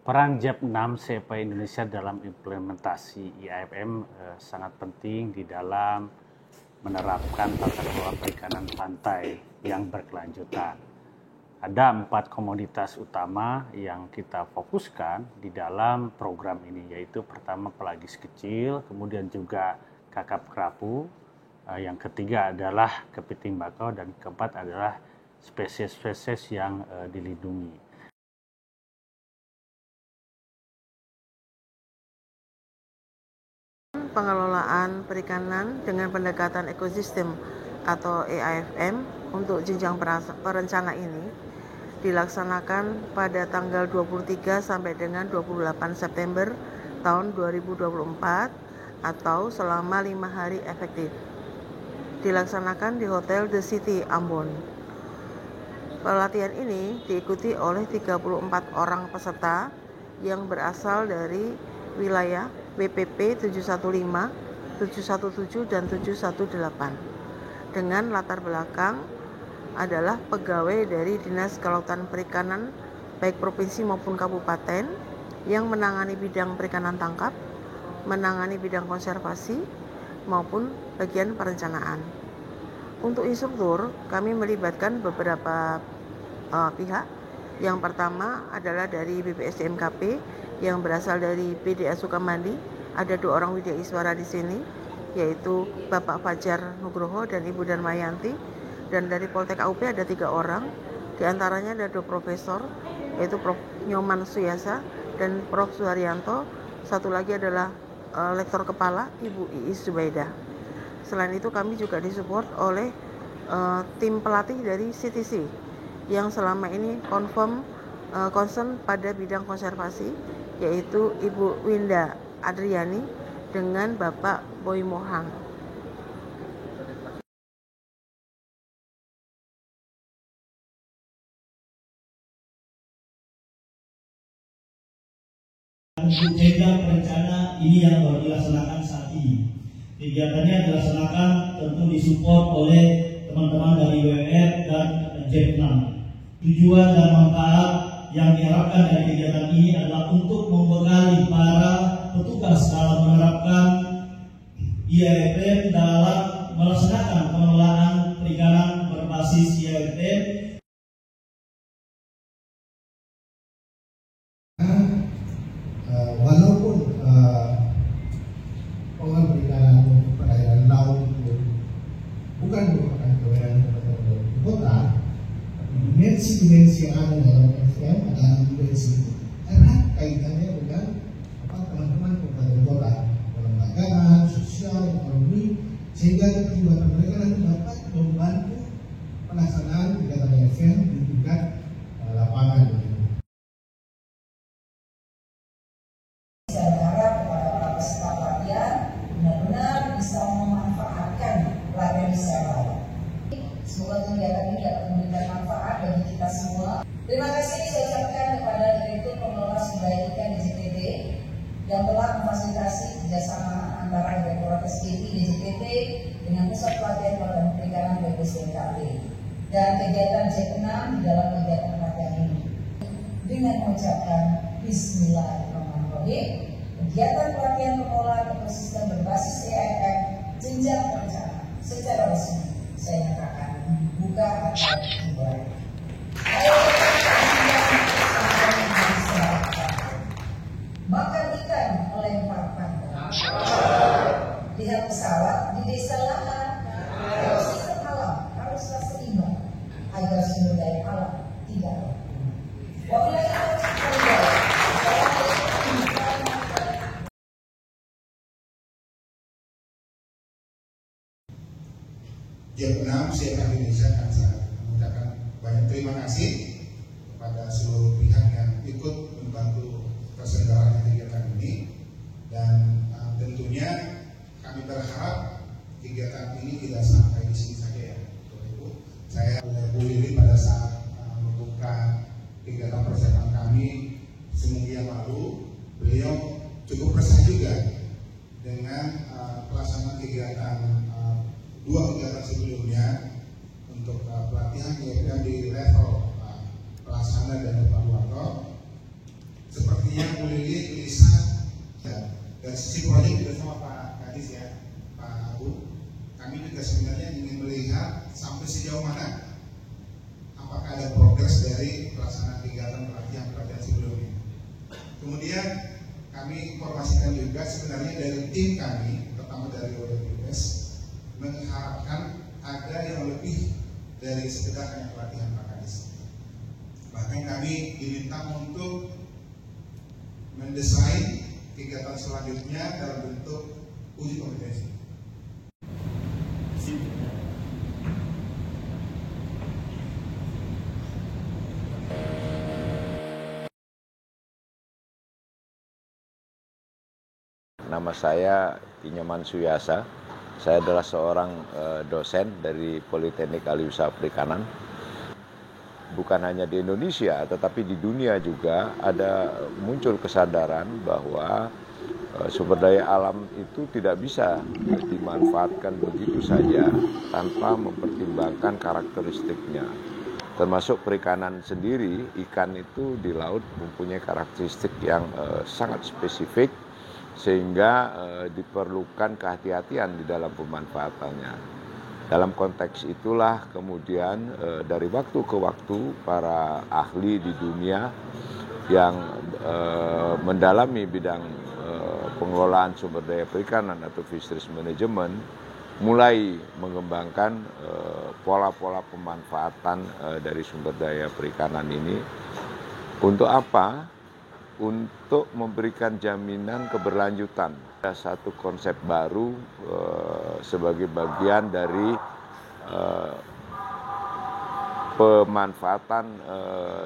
Peran JEB6 SEPA Indonesia dalam implementasi IAFM sangat penting di dalam menerapkan tata kelola perikanan pantai yang berkelanjutan. Ada 4 komoditas utama yang kita fokuskan di dalam program ini, yaitu pertama pelagis kecil, kemudian juga kakap kerapu, yang ketiga adalah kepiting bakau, dan keempat adalah spesies-spesies yang dilindungi. Pengelolaan perikanan dengan pendekatan ekosistem atau EAFM untuk jenjang perencana ini dilaksanakan pada tanggal 23 sampai dengan 28 September tahun 2024 atau selama 5 hari efektif. Dilaksanakan di Hotel The City Ambon. Pelatihan ini diikuti oleh 34 orang peserta yang berasal dari wilayah BPP 715, 717, dan 718 dengan latar belakang adalah pegawai dari Dinas Kelautan Perikanan baik provinsi maupun kabupaten yang menangani bidang perikanan tangkap, menangani bidang konservasi maupun bagian perencanaan. Untuk instruktur kami melibatkan beberapa pihak. Yang pertama adalah dari BPSDMKP yang berasal dari PDA Sukamandi. Ada 2 orang widya iswara di sini, yaitu Bapak Fajar Nugroho dan Ibu Darmayanti. Dan dari Poltek AUP ada 3 orang, di antaranya ada 2 profesor, yaitu Prof. Nyoman Suyasa dan Prof. Suharyanto. Satu lagi adalah lektor kepala, Ibu Iis Zubaidah. Selain itu kami juga disupport oleh tim pelatih dari CTC yang selama ini concern pada bidang konservasi, yaitu Ibu Winda Adriani dengan Bapak Boy Mohang. Untuk jenjang perencana ini yang baru dilaksanakan saat ini. Kegiatannya dilaksanakan tentu disupport oleh teman-teman dari WWF dan JEB6. Tujuan dan manfaat yang diharapkan dari kegiatan ini adalah untuk membekali para petugas dalam menerapkan IAFM dalam melaksanakan pengelolaan perikanan berbasis IAFM. Walaupun pengelolaan perikanan perairan laut itu bukan merupakan kewenangan Kabupaten Kota, dimensi-dimensi yang ada dalam SDM adalah dimensi erat kaitannya dengan teman-teman Kabupaten Kota, kelembagaan, sosial, ekonomi, sehingga keterlibatan mereka nanti dapat membantu pelaksanaan kegiatan SDM di tingkat lapangan. Saya berharap kepada para peserta pelatihan benar-benar bisa memanfaatkan pelatihan secara baik. Semoga kegiatan ini dapat memberikan manfaat bagi kita semua. Terima kasih saya ucapkan kepada Direktur Pengelola Sumber Daya Ikan DJPT yang telah memfasilitasi kerjasama antara Direktorat SDI DJPT dengan Pusat Pelatihan Kelautan Perikanan BPSDMKP dan kegiatan JEB6 di dalam kegiatan pelatihan ini. Dengan mengucapkan Bismillahirrahmanirrahim, kegiatan pelatihan pengelolaan ekosistem berbasis IAFM jenjang perencanaan secara resmi saya nyatakan dibuka atau dimulai. Makan ikan melemparkan, lihat pesawat di desa lahan. Ekosistem alam haruslah seimbang agar sumber daya alam tidak JEB6 SEPA Indonesia akan sangat mengucapkan banyak terima kasih kepada seluruh pihak yang ikut membantu terselenggaranya kegiatan ini, dan tentunya kami berharap kegiatan ini tidak sampai di sini saja ya, Bapak Ibu. Saya Bu Lili pada saat membuka kegiatan persiapan kami seminggu yang lalu, beliau cukup resah juga dengan pelaksanaan kegiatan 2 kegiatan sebelumnya untuk pelatihan IAFM di level pelaksana dan evaluator. Sepertinya dari sisi proyek juga sama Pak Kadis ya, Pak Abu, kami juga sebenarnya ingin melihat sampai sejauh mana apakah ada progres dari pelaksanaan kegiatan pelatihan sebelumnya. Kemudian kami informasikan juga sebenarnya dari tim kami, pertama dari WWS, mengharapkan ada yang lebih dari sekedar hanya pelatihan Pak Kadis. Bahkan kami diminta untuk mendesain kegiatan selanjutnya dalam bentuk uji kompetensi. Nama saya Kinyoman Suyasa. Saya adalah seorang dosen dari Politeknik Aliusaha Perikanan. Bukan hanya di Indonesia, tetapi di dunia juga ada muncul kesadaran bahwa sumber daya alam itu tidak bisa dimanfaatkan begitu saja tanpa mempertimbangkan karakteristiknya. Termasuk perikanan sendiri, ikan itu di laut mempunyai karakteristik yang sangat spesifik, sehingga diperlukan kehati-hatian di dalam pemanfaatannya. Dalam konteks itulah kemudian dari waktu ke waktu para ahli di dunia yang mendalami bidang pengelolaan sumber daya perikanan atau fisheries management mulai mengembangkan pola-pola pemanfaatan dari sumber daya perikanan ini. Untuk apa? Untuk memberikan jaminan keberlanjutan. Ada satu konsep baru sebagai bagian dari pemanfaatan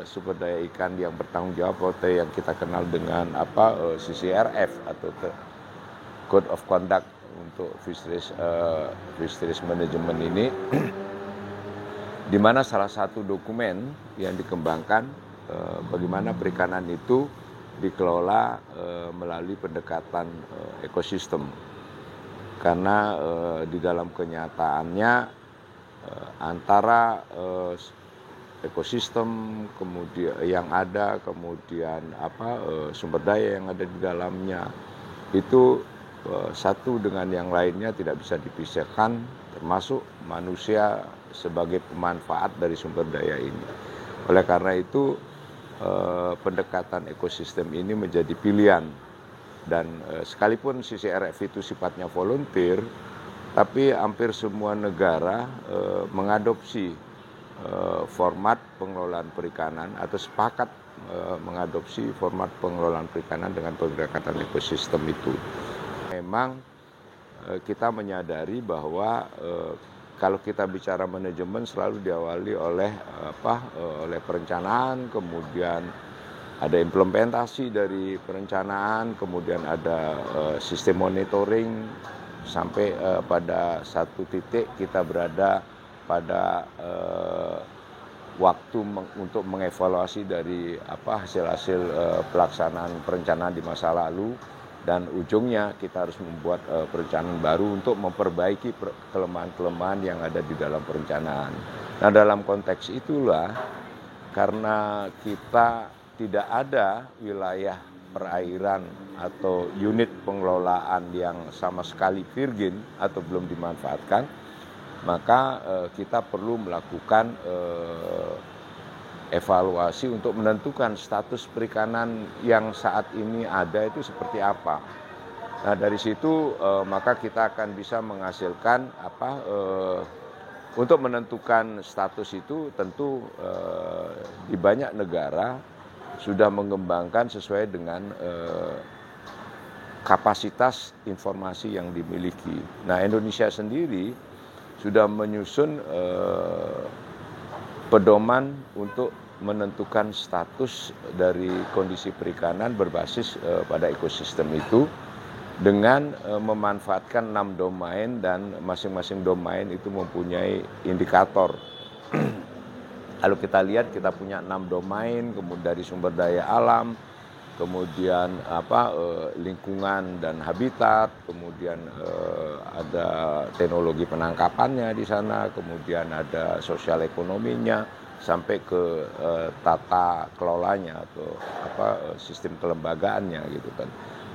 sumber daya ikan yang bertanggung jawab atau yang kita kenal dengan CCRF atau Code of Conduct untuk fisheries management ini, di mana salah satu dokumen yang dikembangkan bagaimana perikanan itu dikelola melalui pendekatan ekosistem. Karena di dalam kenyataannya antara ekosistem kemudian yang ada, kemudian sumber daya yang ada di dalamnya itu satu dengan yang lainnya tidak bisa dipisahkan, termasuk manusia sebagai pemanfaat dari sumber daya ini. Oleh karena itu pendekatan ekosistem ini menjadi pilihan, dan sekalipun CCRF itu sifatnya volunteer, tapi hampir semua negara mengadopsi format pengelolaan perikanan atau sepakat mengadopsi format pengelolaan perikanan dengan pendekatan ekosistem itu. Memang kita menyadari bahwa kalau kita bicara manajemen selalu diawali oleh oleh perencanaan, kemudian ada implementasi dari perencanaan, kemudian ada sistem monitoring sampai pada satu titik kita berada pada waktu untuk mengevaluasi dari hasil-hasil pelaksanaan perencanaan di masa lalu. Dan ujungnya kita harus membuat perencanaan baru untuk memperbaiki kelemahan-kelemahan yang ada di dalam perencanaan. Nah, dalam konteks itulah, karena kita tidak ada wilayah perairan atau unit pengelolaan yang sama sekali virgin atau belum dimanfaatkan, maka kita perlu melakukan evaluasi untuk menentukan status perikanan yang saat ini ada itu seperti apa. Nah, dari situ maka kita akan bisa menghasilkan untuk menentukan status itu tentu di banyak negara sudah mengembangkan sesuai dengan kapasitas informasi yang dimiliki. Nah, Indonesia sendiri sudah menyusun pedoman untuk menentukan status dari kondisi perikanan berbasis pada ekosistem itu dengan memanfaatkan 6 domain, dan masing-masing domain itu mempunyai indikator. Kalau kita lihat, kita punya 6 domain, kemudian dari sumber daya alam, kemudian lingkungan dan habitat, kemudian ada teknologi penangkapannya di sana, kemudian ada sosial ekonominya, sampai ke tata kelolanya atau sistem kelembagaannya gitu kan.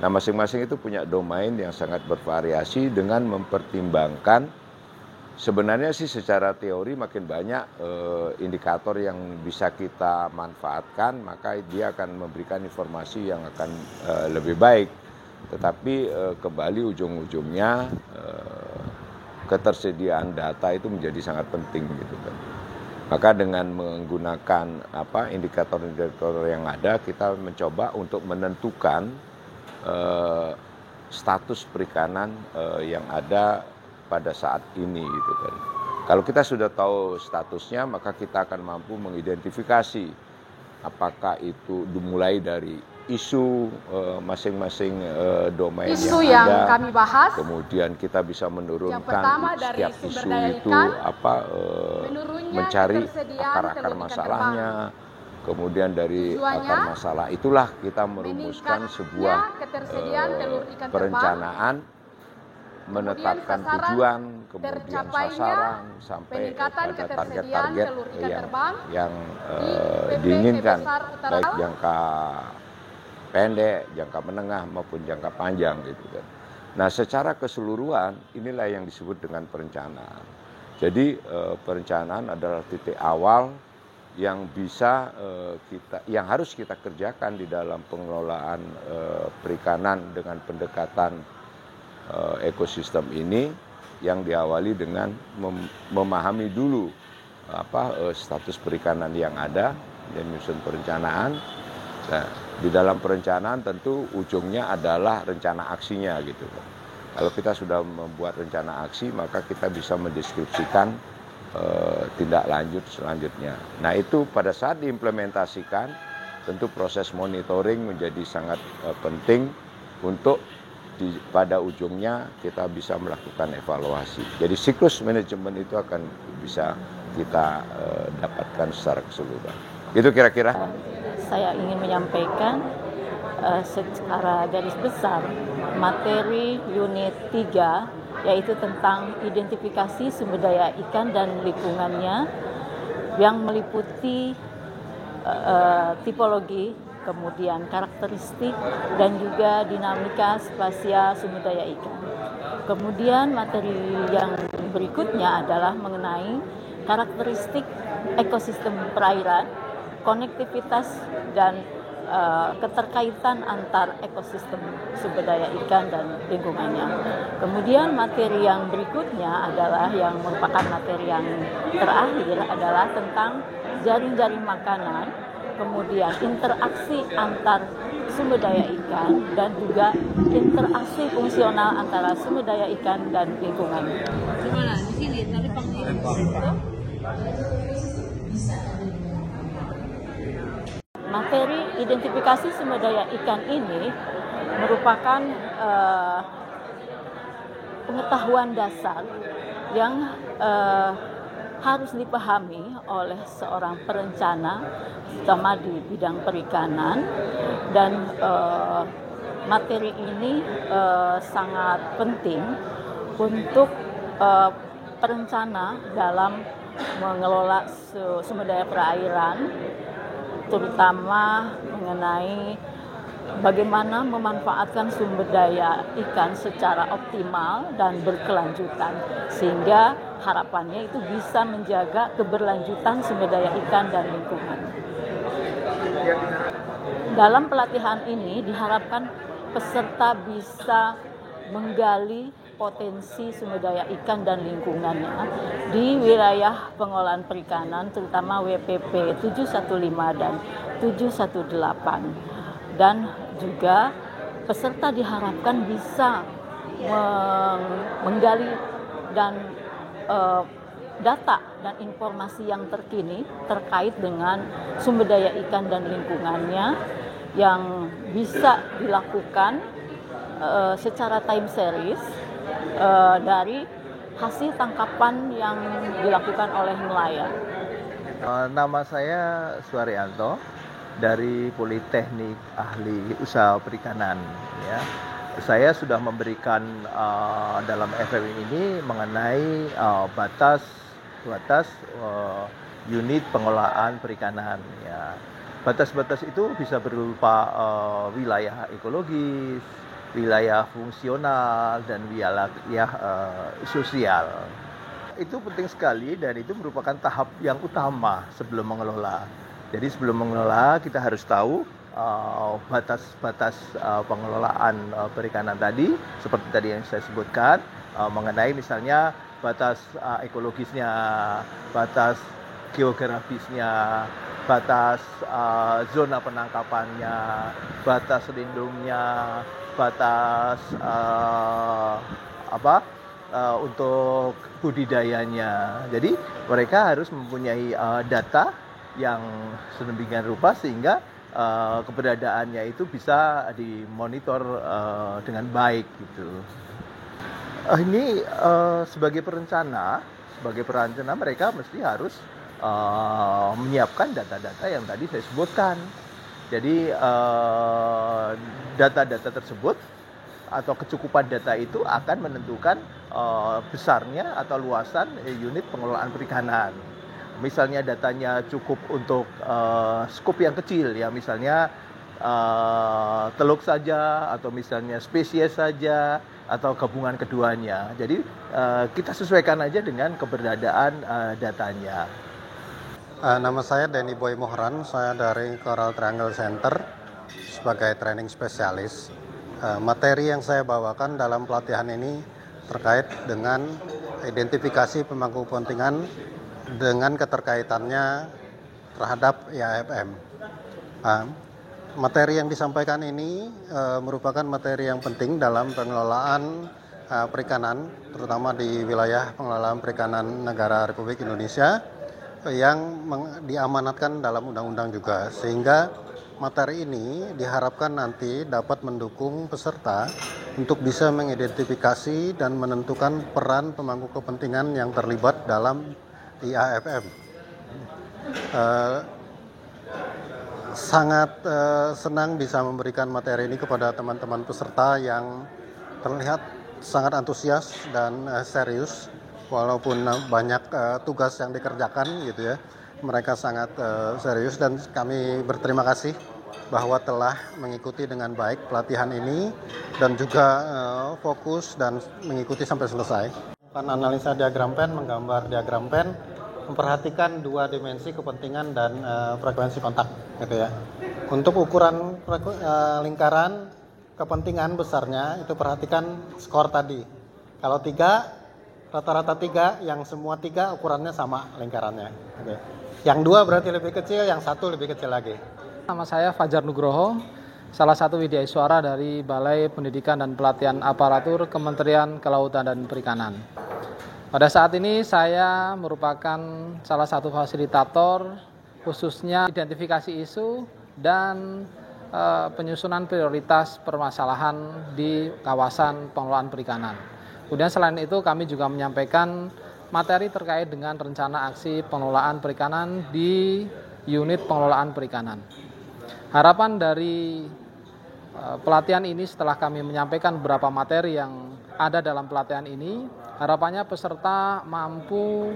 Nah, masing-masing itu punya domain yang sangat bervariasi dengan mempertimbangkan sebenarnya sih secara teori makin banyak indikator yang bisa kita manfaatkan, maka dia akan memberikan informasi yang akan lebih baik. Tetapi kembali ujung-ujungnya ketersediaan data itu menjadi sangat penting gitu kan. Maka dengan menggunakan indikator-indikator yang ada, kita mencoba untuk menentukan status perikanan yang ada pada saat ini gitu kan. Kalau kita sudah tahu statusnya, maka kita akan mampu mengidentifikasi apakah itu dimulai dari isu masing-masing domain isu yang ada. Kami bahas. Kemudian kita bisa menurunkan dari setiap isu itu mencari akar-akar masalahnya. Kemudian dari akar masalah itulah kita merumuskan sebuah perencanaan, menetapkan tujuan, kemudian sasaran sampai pada target-target yang diinginkan, baik jangka pendek, jangka menengah maupun jangka panjang gitu kan. Nah, secara keseluruhan inilah yang disebut dengan perencanaan. Jadi perencanaan adalah titik awal yang bisa yang harus kita kerjakan di dalam pengelolaan perikanan dengan pendekatan ekosistem ini, yang diawali dengan memahami dulu status perikanan yang ada dan menyusun perencanaan. Nah, di dalam perencanaan tentu ujungnya adalah rencana aksinya gitu. Kalau kita sudah membuat rencana aksi, maka kita bisa mendeskripsikan tindak lanjut selanjutnya. Nah, itu pada saat diimplementasikan, tentu proses monitoring menjadi sangat penting untuk pada ujungnya kita bisa melakukan evaluasi. Jadi siklus manajemen itu akan bisa kita dapatkan secara keseluruhan. Itu kira-kira. Saya ingin menyampaikan secara garis besar materi unit 3, yaitu tentang identifikasi sumber daya ikan dan lingkungannya, yang meliputi tipologi, kemudian karakteristik, dan juga dinamika spasial sumber daya ikan. Kemudian materi yang berikutnya adalah mengenai karakteristik ekosistem perairan, konektivitas dan keterkaitan antar ekosistem sumber daya ikan dan lingkungannya. Kemudian materi yang berikutnya adalah yang merupakan materi yang terakhir adalah tentang jaring-jaring makanan, kemudian interaksi antar sumber daya ikan dan juga interaksi fungsional antara sumber daya ikan dan lingkungan. Gimana? Di sini tadi materi identifikasi sumber daya ikan ini merupakan pengetahuan dasar yang harus dipahami oleh seorang perencana, terutama di bidang perikanan, dan materi ini sangat penting untuk perencana dalam mengelola sumber daya perairan, terutama mengenai bagaimana memanfaatkan sumber daya ikan secara optimal dan berkelanjutan, sehingga harapannya itu bisa menjaga keberlanjutan sumber daya ikan dan lingkungan. Dalam pelatihan ini diharapkan peserta bisa menggali potensi sumber daya ikan dan lingkungannya di wilayah pengolahan perikanan, terutama WPP 715 dan 718. Dan juga peserta diharapkan bisa menggali dan data dan informasi yang terkini terkait dengan sumber daya ikan dan lingkungannya, yang bisa dilakukan secara time series dari hasil tangkapan yang dilakukan oleh nelayan. Nama saya Suharyanto dari Politeknik Ahli Usaha Perikanan. Ya. Saya sudah memberikan dalam FMI ini mengenai batas unit pengelolaan perikanan. Ya. Batas-batas itu bisa berupa wilayah ekologis, wilayah fungsional, dan wilayah sosial. Itu penting sekali dan itu merupakan tahap yang utama sebelum mengelola. Jadi sebelum mengelola kita harus tahu batas-batas pengelolaan perikanan tadi, seperti tadi yang saya sebutkan, mengenai misalnya batas ekologisnya, batas geografisnya, batas zona penangkapannya, batas lindungnya, batas untuk budidayanya. Jadi mereka harus mempunyai data yang sedemikian rupa sehingga keberadaannya itu bisa dimonitor dengan baik gitu. Ini sebagai perencana mereka mesti harus menyiapkan data-data yang tadi saya sebutkan. Jadi data-data tersebut atau kecukupan data itu akan menentukan besarnya atau luasan unit pengelolaan perikanan. Misalnya datanya cukup untuk skop yang kecil ya, misalnya teluk saja atau misalnya spesies saja atau gabungan keduanya. Jadi kita sesuaikan aja dengan keberadaan datanya. Nama saya Denny Boy Mohran, saya dari Coral Triangle Center sebagai training spesialis. Materi yang saya bawakan dalam pelatihan ini terkait dengan identifikasi pemangku kepentingan dengan keterkaitannya terhadap IAFM. Materi yang disampaikan ini merupakan materi yang penting dalam pengelolaan perikanan, terutama di wilayah pengelolaan perikanan negara Republik Indonesia yang diamanatkan dalam undang-undang juga, sehingga materi ini diharapkan nanti dapat mendukung peserta untuk bisa mengidentifikasi dan menentukan peran pemangku kepentingan yang terlibat dalam IAFM. Sangat senang bisa memberikan materi ini kepada teman-teman peserta yang terlihat sangat antusias dan serius, walaupun banyak tugas yang dikerjakan gitu ya. Mereka sangat serius dan kami berterima kasih bahwa telah mengikuti dengan baik pelatihan ini dan juga fokus dan mengikuti sampai selesai. Analisa diagram pen, menggambar diagram pen, memperhatikan dua dimensi kepentingan dan frekuensi kontak gitu ya. Untuk ukuran lingkaran kepentingan besarnya itu perhatikan skor tadi. Kalau 3, rata-rata 3, yang semua 3 ukurannya sama lingkarannya. Okay. Yang 2 berarti lebih kecil, yang 1 lebih kecil lagi. Nama saya Fajar Nugroho, salah satu widyaswara dari Balai Pendidikan dan Pelatihan Aparatur Kementerian Kelautan dan Perikanan. Pada saat ini saya merupakan salah satu fasilitator khususnya identifikasi isu dan penyusunan prioritas permasalahan di kawasan pengelolaan perikanan. Kemudian selain itu kami juga menyampaikan materi terkait dengan rencana aksi pengelolaan perikanan di unit pengelolaan perikanan. Harapan dari pelatihan ini setelah kami menyampaikan beberapa materi yang ada dalam pelatihan ini, harapannya peserta mampu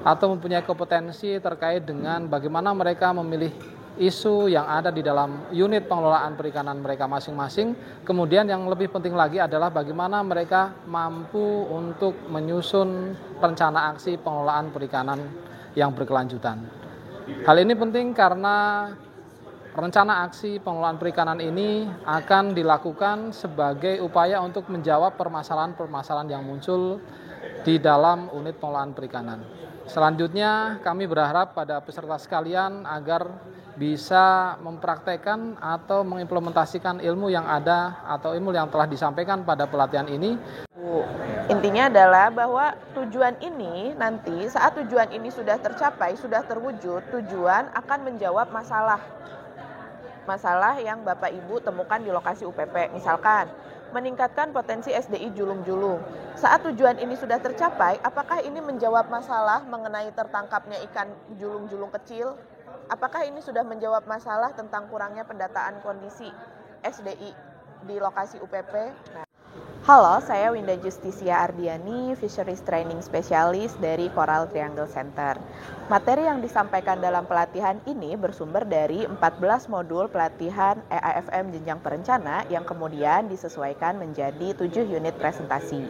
atau mempunyai kompetensi terkait dengan bagaimana mereka memilih isu yang ada di dalam unit pengelolaan perikanan mereka masing-masing. Kemudian yang lebih penting lagi adalah bagaimana mereka mampu untuk menyusun rencana aksi pengelolaan perikanan yang berkelanjutan. Hal ini penting karena rencana aksi pengelolaan perikanan ini akan dilakukan sebagai upaya untuk menjawab permasalahan-permasalahan yang muncul di dalam unit pengelolaan perikanan. Selanjutnya kami berharap pada peserta sekalian agar bisa mempraktekkan atau mengimplementasikan ilmu yang ada atau ilmu yang telah disampaikan pada pelatihan ini. Intinya adalah bahwa tujuan ini nanti saat tujuan ini sudah tercapai, sudah terwujud, tujuan akan menjawab masalah yang Bapak Ibu temukan di lokasi UPP. Misalkan meningkatkan potensi SDI julung-julung. Saat tujuan ini sudah tercapai, apakah ini menjawab masalah mengenai tertangkapnya ikan julung-julung kecil? Apakah ini sudah menjawab masalah tentang kurangnya pendataan kondisi SDI di lokasi UPP? Nah, Halo, saya Winda Justisia Ardiani, Fisheries Training Specialist dari Coral Triangle Center. Materi yang disampaikan dalam pelatihan ini bersumber dari 14 modul pelatihan EAFM jenjang perencana yang kemudian disesuaikan menjadi 7 unit presentasi.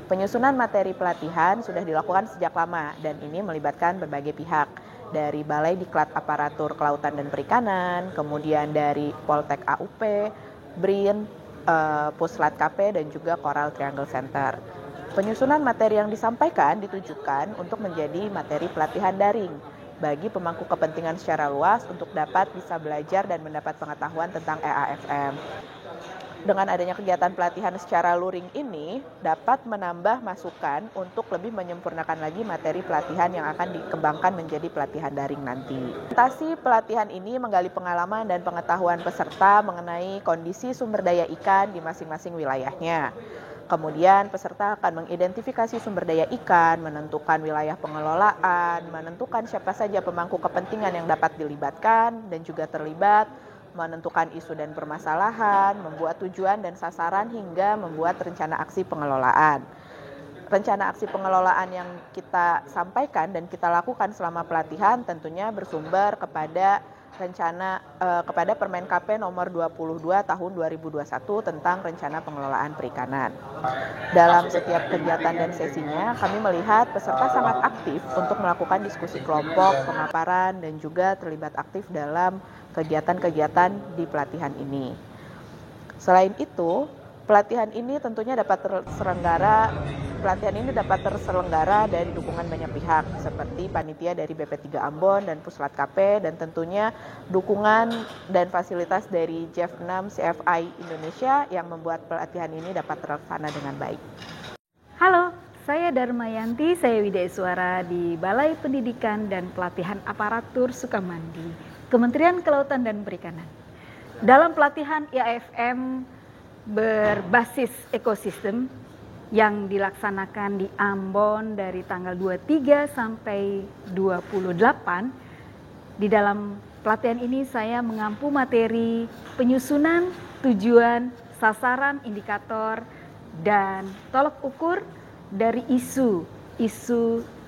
Penyusunan materi pelatihan sudah dilakukan sejak lama dan ini melibatkan berbagai pihak, dari Balai Diklat Aparatur Kelautan dan Perikanan, kemudian dari Poltek AUP, BRIN, Puslat KP dan juga Coral Triangle Center. Penyusunan materi yang disampaikan ditujukan untuk menjadi materi pelatihan daring bagi pemangku kepentingan secara luas untuk dapat bisa belajar dan mendapat pengetahuan tentang EAFM. Dengan adanya kegiatan pelatihan secara luring ini dapat menambah masukan untuk lebih menyempurnakan lagi materi pelatihan yang akan dikembangkan menjadi pelatihan daring nanti. Presentasi pelatihan ini menggali pengalaman dan pengetahuan peserta mengenai kondisi sumber daya ikan di masing-masing wilayahnya. Kemudian peserta akan mengidentifikasi sumber daya ikan, menentukan wilayah pengelolaan, menentukan siapa saja pemangku kepentingan yang dapat dilibatkan dan juga terlibat, menentukan isu dan permasalahan, membuat tujuan dan sasaran hingga membuat rencana aksi pengelolaan. Rencana aksi pengelolaan yang kita sampaikan dan kita lakukan selama pelatihan tentunya bersumber kepada kepada Permen KP nomor 22 tahun 2021 tentang rencana pengelolaan perikanan. Dalam setiap kegiatan dan sesinya, kami melihat peserta sangat aktif untuk melakukan diskusi kelompok, pemaparan, dan juga terlibat aktif dalam kegiatan-kegiatan di pelatihan ini. Selain itu, pelatihan ini dapat terselenggara dari dukungan banyak pihak seperti panitia dari BP3 Ambon dan Puslat KP dan tentunya dukungan dan fasilitas dari JEF6 CFI Indonesia yang membuat pelatihan ini dapat terlaksana dengan baik. Halo, saya Darmayanti, saya Widya Suara di Balai Pendidikan dan Pelatihan Aparatur Sukamandi, Kementerian Kelautan dan Perikanan. Dalam pelatihan EAFM berbasis ekosistem yang dilaksanakan di Ambon dari tanggal 23 sampai 28. Di dalam pelatihan ini saya mengampu materi penyusunan, tujuan, sasaran, indikator, dan tolok ukur dari isu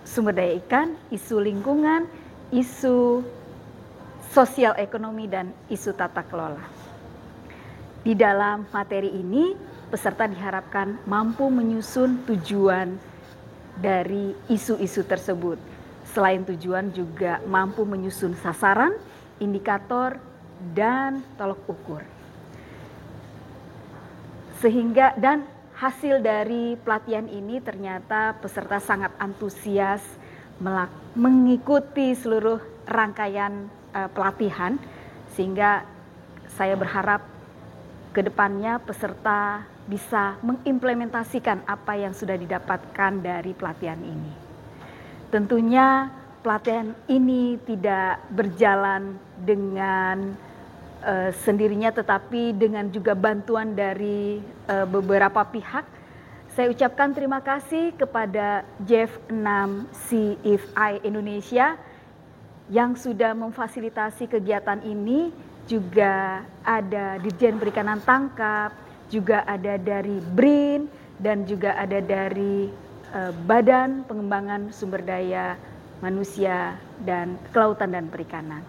sumber daya ikan, isu lingkungan, isu sosial ekonomi, dan isu tata kelola. Di dalam materi ini, peserta diharapkan mampu menyusun tujuan dari isu-isu tersebut. Selain tujuan juga mampu menyusun sasaran, indikator, dan tolok ukur. Dan hasil dari pelatihan ini ternyata peserta sangat antusias mengikuti seluruh rangkaian pelatihan, sehingga saya berharap kedepannya peserta bisa mengimplementasikan apa yang sudah didapatkan dari pelatihan ini. Tentunya pelatihan ini tidak berjalan dengan sendirinya, tetapi dengan juga bantuan dari beberapa pihak. Saya ucapkan terima kasih kepada JEF6 CFI Indonesia yang sudah memfasilitasi kegiatan ini. Juga ada Dirjen Perikanan Tangkap, juga ada dari BRIN, dan juga ada dari Badan Pengembangan Sumber Daya Manusia dan Kelautan dan Perikanan.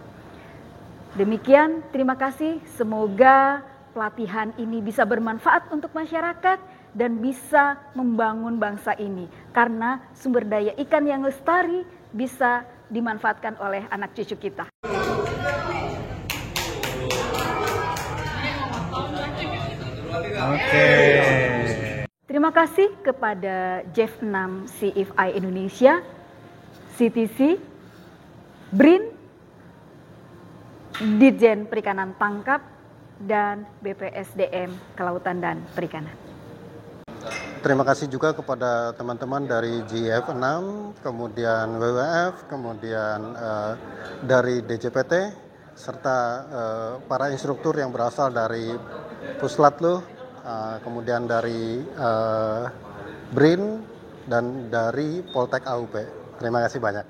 Demikian, terima kasih. Semoga pelatihan ini bisa bermanfaat untuk masyarakat dan bisa membangun bangsa ini. Karena sumber daya ikan yang lestari bisa dimanfaatkan oleh anak cucu kita. Terima kasih kepada JEF6 CFI Indonesia, CTC, BRIN, Dirjen Perikanan Tangkap, dan BPSDM Kelautan dan Perikanan. Terima kasih juga kepada teman-teman dari JEF6, kemudian WWF, kemudian dari DJPT, serta para instruktur yang berasal dari Puslatlu, kemudian dari BRIN, dan dari Poltek AUP. Terima kasih banyak.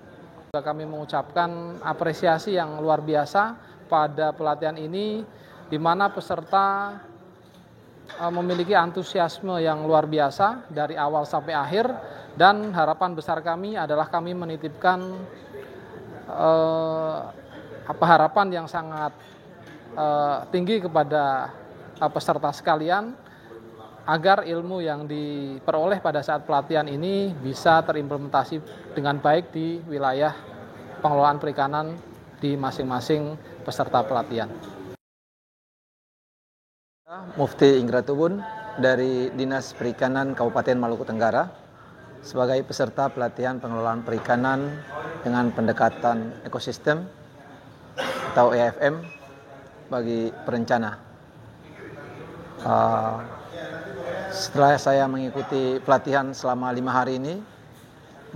Kami mengucapkan apresiasi yang luar biasa pada pelatihan ini, di mana peserta memiliki antusiasme yang luar biasa dari awal sampai akhir, dan harapan besar kami adalah kami menitipkan harapan yang sangat tinggi kepada peserta sekalian agar ilmu yang diperoleh pada saat pelatihan ini bisa terimplementasi dengan baik di wilayah pengelolaan perikanan di masing-masing peserta pelatihan. Mufti Ingratubun dari Dinas Perikanan Kabupaten Maluku Tenggara sebagai peserta pelatihan pengelolaan perikanan dengan pendekatan ekosistem atau EAFM bagi perencana. Setelah saya mengikuti pelatihan selama 5 hari ini,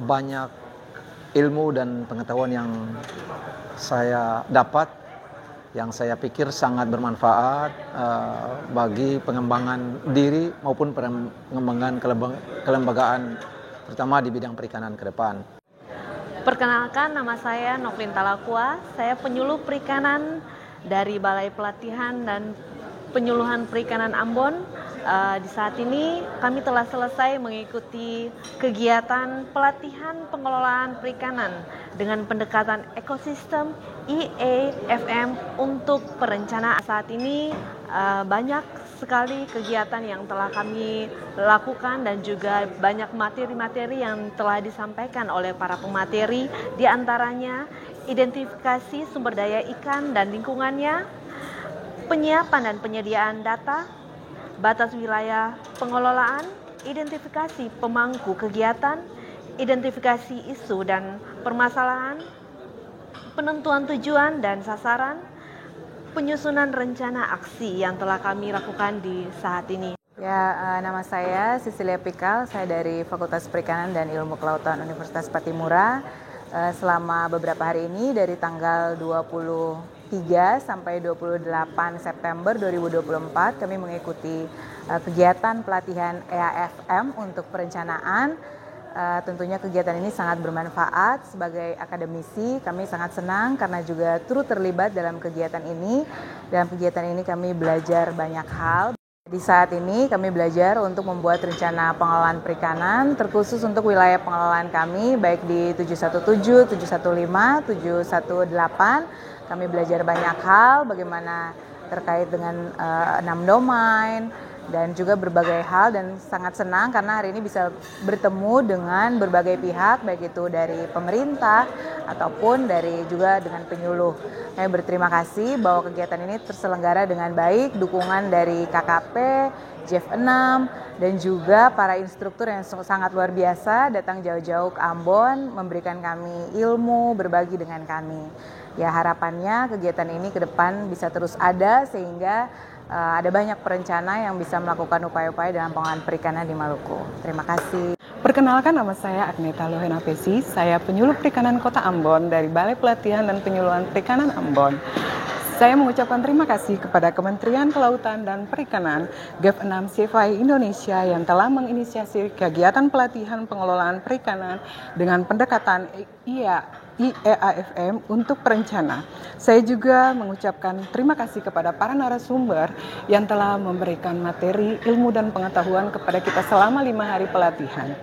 banyak ilmu dan pengetahuan yang saya dapat, yang saya pikir sangat bermanfaat bagi pengembangan diri maupun pengembangan kelembagaan, terutama di bidang perikanan ke depan. Perkenalkan, nama saya Novlin Talakua, saya penyuluh perikanan dari Balai Pelatihan dan Penyuluhan Perikanan Ambon. Di saat ini kami telah selesai mengikuti kegiatan pelatihan pengelolaan perikanan dengan pendekatan ekosistem EAFM untuk perencanaan. Saat ini banyak sekali kegiatan yang telah kami lakukan dan juga banyak materi-materi yang telah disampaikan oleh para pemateri, di antaranya identifikasi sumber daya ikan dan lingkungannya, penyiapan dan penyediaan data, batas wilayah pengelolaan, identifikasi pemangku kegiatan, identifikasi isu dan permasalahan, penentuan tujuan dan sasaran, penyusunan rencana aksi yang telah kami lakukan di saat ini. Ya, nama saya Cecilia Pikal, saya dari Fakultas Perikanan dan Ilmu Kelautan Universitas Patimura. Selama beberapa hari ini dari tanggal 23 sampai 28 September 2024 kami mengikuti kegiatan pelatihan EAFM untuk perencanaan. Tentunya kegiatan ini sangat bermanfaat. Sebagai akademisi kami sangat senang karena juga turut terlibat dalam kegiatan ini. Dalam kegiatan ini kami belajar banyak hal. Di saat ini kami belajar untuk membuat rencana pengelolaan perikanan terkhusus untuk wilayah pengelolaan kami baik di 717, 715, 718. Kami belajar banyak hal bagaimana terkait dengan 6 domain dan juga berbagai hal, dan sangat senang karena hari ini bisa bertemu dengan berbagai pihak baik itu dari pemerintah ataupun dari juga dengan penyuluh. Kami berterima kasih bahwa kegiatan ini terselenggara dengan baik, dukungan dari KKP, JEF 6 dan juga para instruktur yang sangat luar biasa datang jauh-jauh ke Ambon memberikan kami ilmu, berbagi dengan kami. Ya, harapannya kegiatan ini ke depan bisa terus ada sehingga ada banyak perencana yang bisa melakukan upaya-upaya dalam pengelolaan perikanan di Maluku. Terima kasih. Perkenalkan, nama saya Agneta Lohena Pesi, saya penyuluh perikanan Kota Ambon dari Balai Pelatihan dan Penyuluhan Perikanan Ambon. Saya mengucapkan terima kasih kepada Kementerian Kelautan dan Perikanan, GEF 6 CFI Indonesia yang telah menginisiasi kegiatan pelatihan pengelolaan perikanan dengan pendekatan EAFM untuk perencana. Saya juga mengucapkan terima kasih kepada para narasumber yang telah memberikan materi, ilmu dan pengetahuan kepada kita selama 5 hari pelatihan.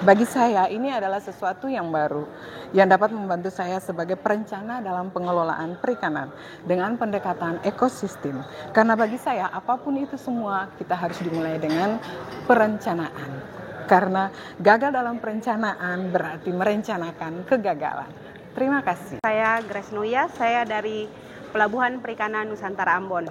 Bagi saya ini adalah sesuatu yang baru yang dapat membantu saya sebagai perencana dalam pengelolaan perikanan dengan pendekatan ekosistem. Karena bagi saya apapun itu semua kita harus dimulai dengan perencanaan. Karena gagal dalam perencanaan berarti merencanakan kegagalan. Terima kasih. Saya Grace Nuya, saya dari Pelabuhan Perikanan Nusantara Ambon.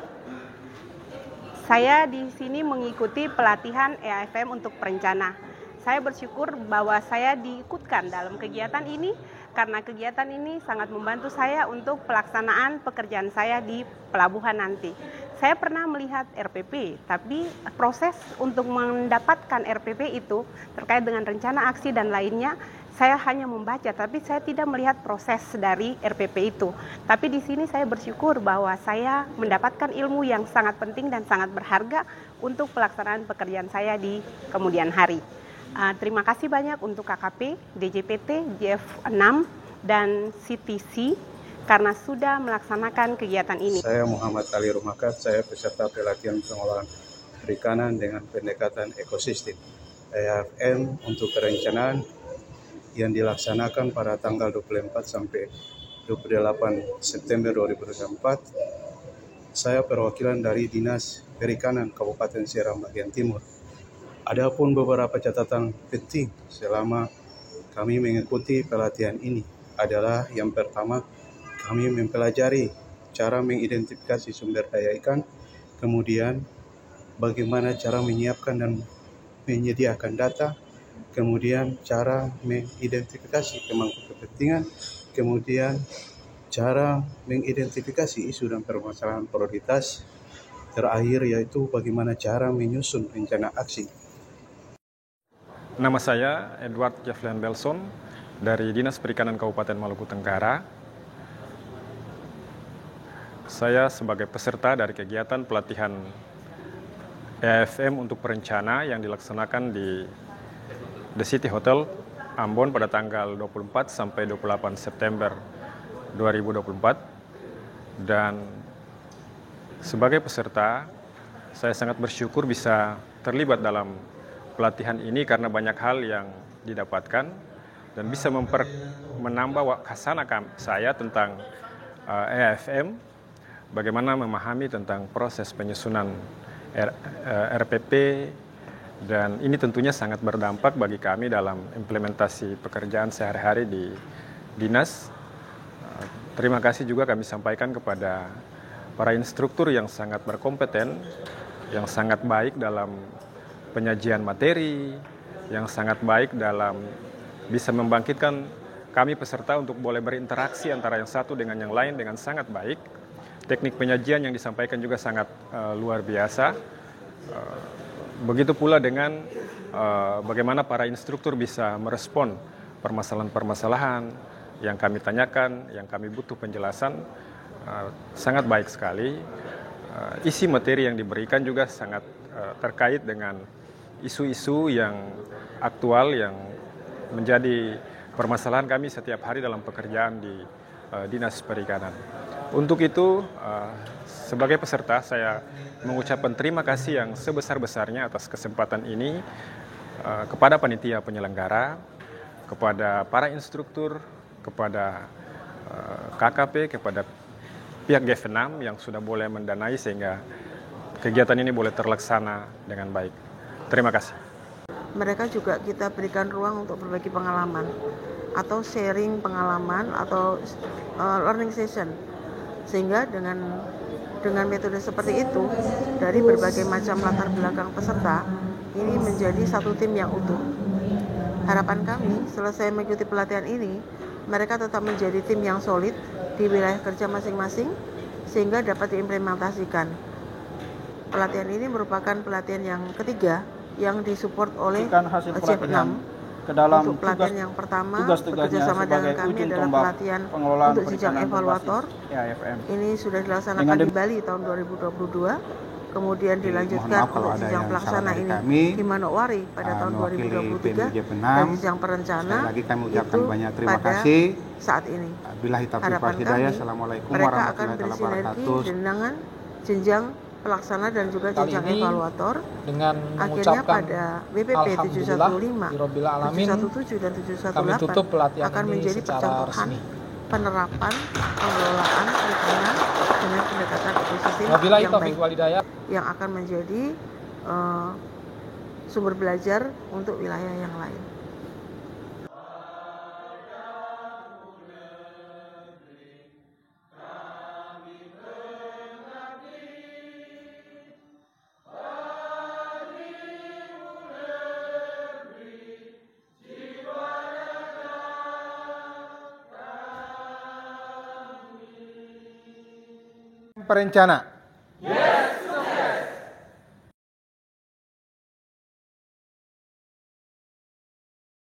Saya di sini mengikuti pelatihan EAFM untuk perencana. Saya bersyukur bahwa saya diikutkan dalam kegiatan ini karena kegiatan ini sangat membantu saya untuk pelaksanaan pekerjaan saya di pelabuhan nanti. Saya pernah melihat RPP, tapi proses untuk mendapatkan RPP itu terkait dengan rencana aksi dan lainnya, saya hanya membaca, tapi saya tidak melihat proses dari RPP itu. Tapi di sini saya bersyukur bahwa saya mendapatkan ilmu yang sangat penting dan sangat berharga untuk pelaksanaan pekerjaan saya di kemudian hari. Terima kasih banyak untuk KKP, DJPT, JF 6, dan CTC karena sudah melaksanakan kegiatan ini. Saya Muhammad Ali Rumakat, saya peserta pelatihan pengolahan perikanan dengan pendekatan ekosistem AFM untuk perencanaan yang dilaksanakan pada tanggal 24 sampai 28 September 2024. Saya perwakilan dari Dinas Perikanan Kabupaten Seram bagian Timur. Adapun beberapa catatan penting selama kami mengikuti pelatihan ini adalah yang pertama, kami mempelajari cara mengidentifikasi sumber daya ikan, kemudian bagaimana cara menyiapkan dan menyediakan data, kemudian cara mengidentifikasi pemangku kepentingan, kemudian cara mengidentifikasi isu dan permasalahan prioritas, terakhir yaitu bagaimana cara menyusun rencana aksi. Nama saya Edward Jefflian Belson dari Dinas Perikanan Kabupaten Maluku Tenggara. Saya sebagai peserta dari kegiatan pelatihan AFM untuk perencana yang dilaksanakan di The City Hotel Ambon pada tanggal 24 sampai 28 September 2024. Dan sebagai peserta, saya sangat bersyukur bisa terlibat dalam pelatihan ini karena banyak hal yang didapatkan dan bisa menambah khasana saya tentang AFM, bagaimana memahami tentang proses penyusunan RPP, dan ini tentunya sangat berdampak bagi kami dalam implementasi pekerjaan sehari-hari di dinas. Terima kasih juga kami sampaikan kepada para instruktur yang sangat berkompeten, yang sangat baik dalam penyajian materi, yang sangat baik dalam bisa membangkitkan kami peserta untuk boleh berinteraksi antara yang satu dengan yang lain dengan sangat baik. Teknik penyajian yang disampaikan juga sangat luar biasa. Begitu pula dengan bagaimana para instruktur bisa merespon permasalahan-permasalahan yang kami tanyakan, yang kami butuh penjelasan, sangat baik sekali. Isi materi yang diberikan juga sangat terkait dengan isu-isu yang aktual yang menjadi permasalahan kami setiap hari dalam pekerjaan di Dinas Perikanan. Untuk itu, sebagai peserta, saya mengucapkan terima kasih yang sebesar-besarnya atas kesempatan ini kepada panitia penyelenggara, kepada para instruktur, kepada KKP, kepada pihak G6 yang sudah boleh mendanai sehingga kegiatan ini boleh terlaksana dengan baik. Terima kasih. Mereka juga kita berikan ruang untuk berbagi pengalaman atau sharing pengalaman atau learning session, sehingga dengan metode seperti itu dari berbagai macam latar belakang peserta ini menjadi satu tim yang utuh. Harapan kami selesai mengikuti pelatihan ini mereka tetap menjadi tim yang solid di wilayah kerja masing-masing sehingga dapat diimplementasikan. Pelatihan ini merupakan pelatihan yang ketiga yang disupport oleh J6. Untuk pelatihan yang pertama bekerjasama dengan kami adalah pelatihan untuk jenjang evaluator. Ini sudah dilaksanakan di Bali tahun 2022. Kemudian dilanjutkan untuk jenjang pelaksana ini di Manokwari pada tahun 2023 dan jenjang perencana itu pada saat ini. Harapan kami mereka akan bersinergi dengan jenjang pelaksana dan juga jenjang evaluator. Dengan akhirnya pada WPP 715, 717 dan 718 akan menjadi percontohan penerapan pengelolaan perikanan dengan pendekatan ekosistem yang baik, yang akan menjadi sumber belajar untuk wilayah yang lain. Perencana. Yes.